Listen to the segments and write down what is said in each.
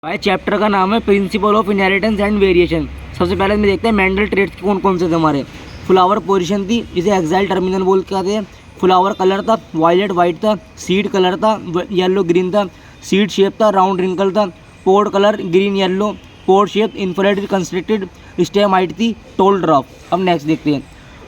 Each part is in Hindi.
भाई चैप्टर का नाम है principle of inheritance and variation. सबसे पहले में देखते हैं मेंडल ट्रेड्स कौन कौन से थे हमारे। फ्लावर पोजीशन थी, इसे एक्साइल टर्मिनल बोल के कहते हैं। फ्लावर कलर था वायलेट वाइट था। सीड कलर था येलो ग्रीन था। सीड शेप था राउंड रिंकल था। Pod colour green yellow. Pod shape inflated constricted. Stem height थी टोल ड्रॉप। अब नेक्स्ट देखते हैं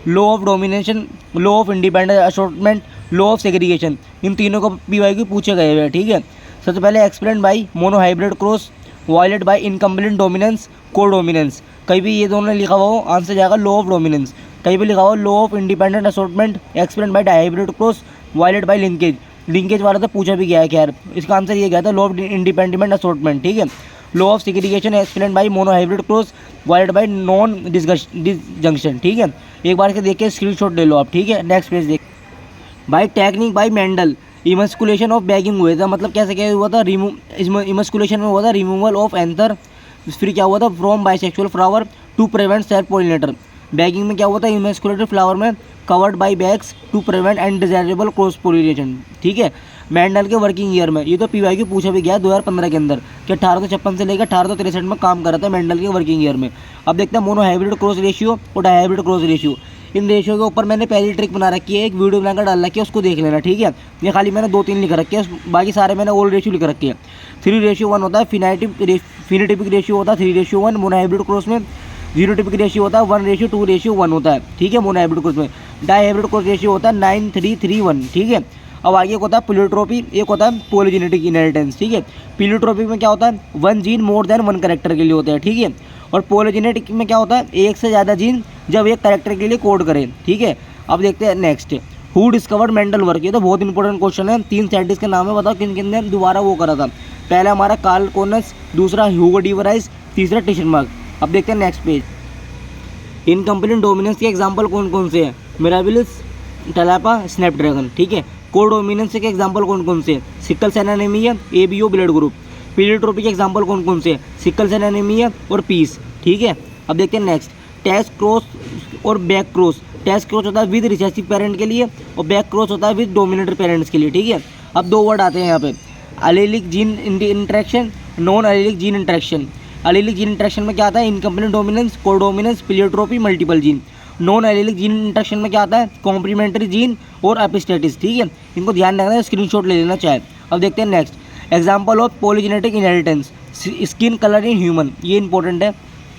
law of domination, law of independent assortment, law of segregation. इन तीनों को पीवाईक्यू पूछे गए हुए हैं, ठीक है। सबसे पहले explain by mono hybrid cross, violet by incomplete dominance, codominance. कहीं भी ये दोनों लिखा हुआ हो आंसर जाएगा लॉ ऑफ डोमिनेंस। कहीं भी लिखा हो law of independent assortment, explain by hybrid cross, violet by linkage. Linkage वाला तो पूछा भी गया है, खैर इसका आंसर ये गया था लॉ ऑफ इंडिपेंडेंट असॉर्टमेंट, ठीक है। Law of segregation explain by mono hybrid cross, violet by non disjunction, ठीक है। एक बार के देख के स्क्रीनशॉट ले लो आप, ठीक है। नेक्स्ट पेज देख भाई technique by Mendel, इमस्कुलेशन of bagging हुआ था, मतलब कैसे क्या हुआ था, इमस्कुलेशन में हुआ था रिमूवल ऑफ एंथर। फिर क्या हुआ था from bisexual flower to prevent self pollinator. Bagging में क्या हुआ था इमस्कुलेटेड फ्लावर में covered by bags to prevent undesirable cross pollination, ठीक है। मेंडल के वर्किंग ईयर में ये तो पीवाईक्यू पूछा भी गया 2015 के अंदर कि 1856 से लेकर 1863 में काम कर रहा था मेंडल के वर्किंग ईयर में। अब देखते हैं मोनो हाइब्रिड क्रॉस रेशियो और dihybrid cross ratio. In ratio के ऊपर मैंने पहली ट्रिक बना रखी है, एक वीडियो बनाकर डाल रखी है, उसको देख लेना, ठीक है। ये खाली मैंने 2-3 लिख रखे हैं, बाकी सारे मैंने ओल्ड रेशियो लिख रखे हैं। 3:1 होता है फिनोटिपिक रेशियो होता है 3:1 मोनो हाइब्रिड क्रॉस में। जीनोटिपिक रेशियो होता है 1:2:1 होता है, ठीक है मोनो हाइब्रिड क्रॉस में। डायहाइब्रिड क्रॉस रेशियो होता है 9:3:1, ठीक है। अब आगे एक होता है प्लियोट्रोपी, एक होता है पॉलीजेनेटिक इनहेरिटेंस, ठीक है। प्लियोट्रोपी में क्या होता है 1 जीन मोर देन 1 कैरेक्टर के लिए होता है, ठीक है। और पॉलीजेनेटिक में क्या होता है एक से ज़्यादा जीन जब एक कैरेक्टर के लिए कोड करें, ठीक है। अब देखते हैं next who discovered Mendel work. ये तो बहुत इंपॉर्टेंट क्वेश्चन है। 3 साइंटिस्ट के नाम है, बताओ किन किन ने दोबारा वो करा था। पहला हमारा कार्ल कोनस, दूसरा ह्यूगो डी वराइस, तीसरा टिशनबर्ग। अब देखते हैं नेक्स्ट पेज। इनकम्प्लीट डोमिनेंस के एग्जाम्पल कौन कौन से हैं, मिराबिलिस, टैलापा, स्नैपड्रैगन, ठीक है। को डोमिनेंस के एग्जाम्पल कौन कौन से, sickle cell anaemia, ABO blood group. Pleiotropy के एग्जाम्पल कौन कौन से, सिकल सेल एनीमिया और पीस, ठीक है। अब देखते हैं नेक्स्ट टेस्ट क्रॉस और बैक क्रॉस। टेस्ट क्रॉस होता है विद रिसेसिव पेरेंट के लिए और बैक क्रॉस होता है विद डोमिनेटर पेरेंट्स के लिए, ठीक है। अब 2 वर्ड आते हैं यहाँ पे, allelic gene interaction, non allelic gene interaction. Allelic gene interaction में क्या आता है incomplete dominance, codominance, pleiotropy, multiple gene. Non allelic gene interaction में क्या आता है कॉम्प्लीमेंट्री जीन और एपिस्टेटिस, ठीक है। इनको ध्यान रखना है, स्क्रीनशॉट ले लेना चाहे। अब देखते हैं next example of polygenetic inheritance, skin colour in human, ये इंपॉर्टेंट है,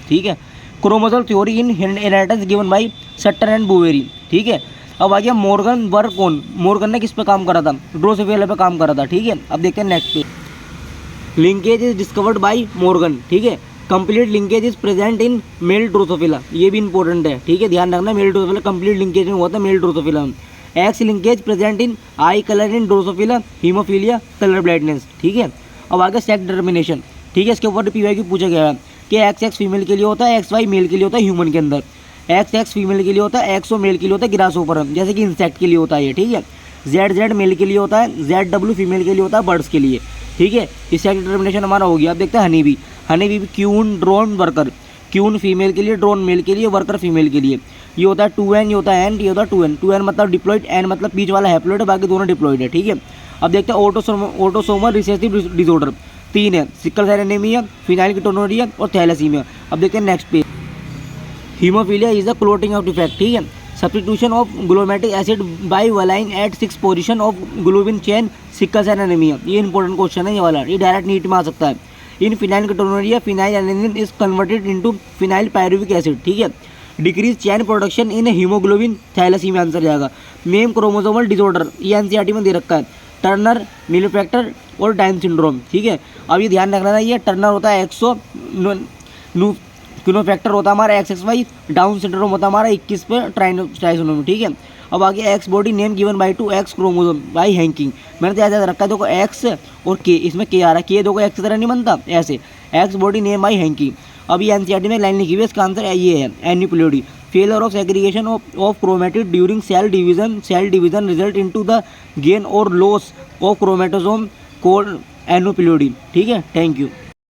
ठीक है। Chromosome theory in inheritance given by Sutton and Boveri, ठीक है। अब आ गया मॉर्गन वर्क कौन, मॉर्गन ने किस पे काम करा था, ड्रोसोफिला पे काम करा था, ठीक है। अब देखते हैं नेक्स्ट पे linkage is discovered by Morgan, ठीक है। Complete linkage is present in male Drosophila, ये भी इंपॉर्टेंट है, ठीक है। ध्यान रखना मेल ड्रोसोफिला कंप्लीट लिंकेज में हुआ था मेल ड्रोसोफिला में। X linkage present in I colour in Drosophila, haemophilia, colour blindness, ठीक है। अब आगे सेक्स डिटर्मिनेशन, ठीक है। इसके ऊपर पीवाईक्यू पूछा गया है कि एक्स फीमेल के लिए होता है, XY मेल के लिए होता है ह्यूमन के अंदर। एक्स फीमेल के लिए होता है, XO मेल के लिए होता है ग्रासहोपर, जैसे कि इंसेक्ट के लिए होता है ये, ठीक है। ZZ मेल के लिए होता है, ZW फीमेल के लिए होता है बर्ड्स के लिए, ठीक है। इस सेक्स डिटर्मिनेशन हमारा हो गया। अब देखते हैं honey bee queen drone worker, queen female के लिए, ड्रोन मेल के लिए, वर्कर फीमेल के लिए। ये होता है 2N, ये होता है एंड, ये होता है 2N। 2N मतलब डिप्लॉइड, N मतलब बीच वाला हैप्लॉइड है, बाकी दोनों डिप्लॉइड है, ठीक है। अब देखते हैं ऑटोसोमल रिसेसिव डिसऑर्डर 3 है, सिकल सेल एनीमिया, फिनाइलकेटोनुरिया और थैलेसीमिया। अब देखते हैं next page. Haemophilia is the clotting of defect, ठीक है। Substitution of glutamic acid by valine at 6 position of globin chain, sickle cell anaemia. ये इंपॉर्टेंट क्वेश्चन है ये वाला, ये डायरेक्ट नीट में आ सकता है। In phenylketonuria phenylalanine is converted into phenylpyruvic acid, ठीक है। Decrease chain production in haemoglobin, thalassaemia answer जाएगा। मेम क्रोमोसोमल डिसऑर्डर, ये एनसीईआरटी में दे रखा है, टर्नर, मिलफैक्टर और डाउन सिंड्रोम, ठीक है। अब ये ध्यान रखना है, ये टर्नर होता है 100, क्विनोफैक्टर होता है हमारा XXY, डाउन सिंड्रोम होता है हमारा 21 पे ट्राइसोमी, ठीक है। अब आगे x body name given by two x chromosome by Henking. मैंने तो ऐसा रखा है, देखो एक्स और के, इसमें के आ रहा है, के देखो एक्स की तरह नहीं बनता, ऐसे x body name by Henking. अब ये एनसीईआरटी में लाइन लिखी हुई है, इसका आंसर ये है aneuploidy. Failure of segregation of chromatid during cell division result into the gain और loss of chromatosome called aneuploidy, ठीक है। Thank you.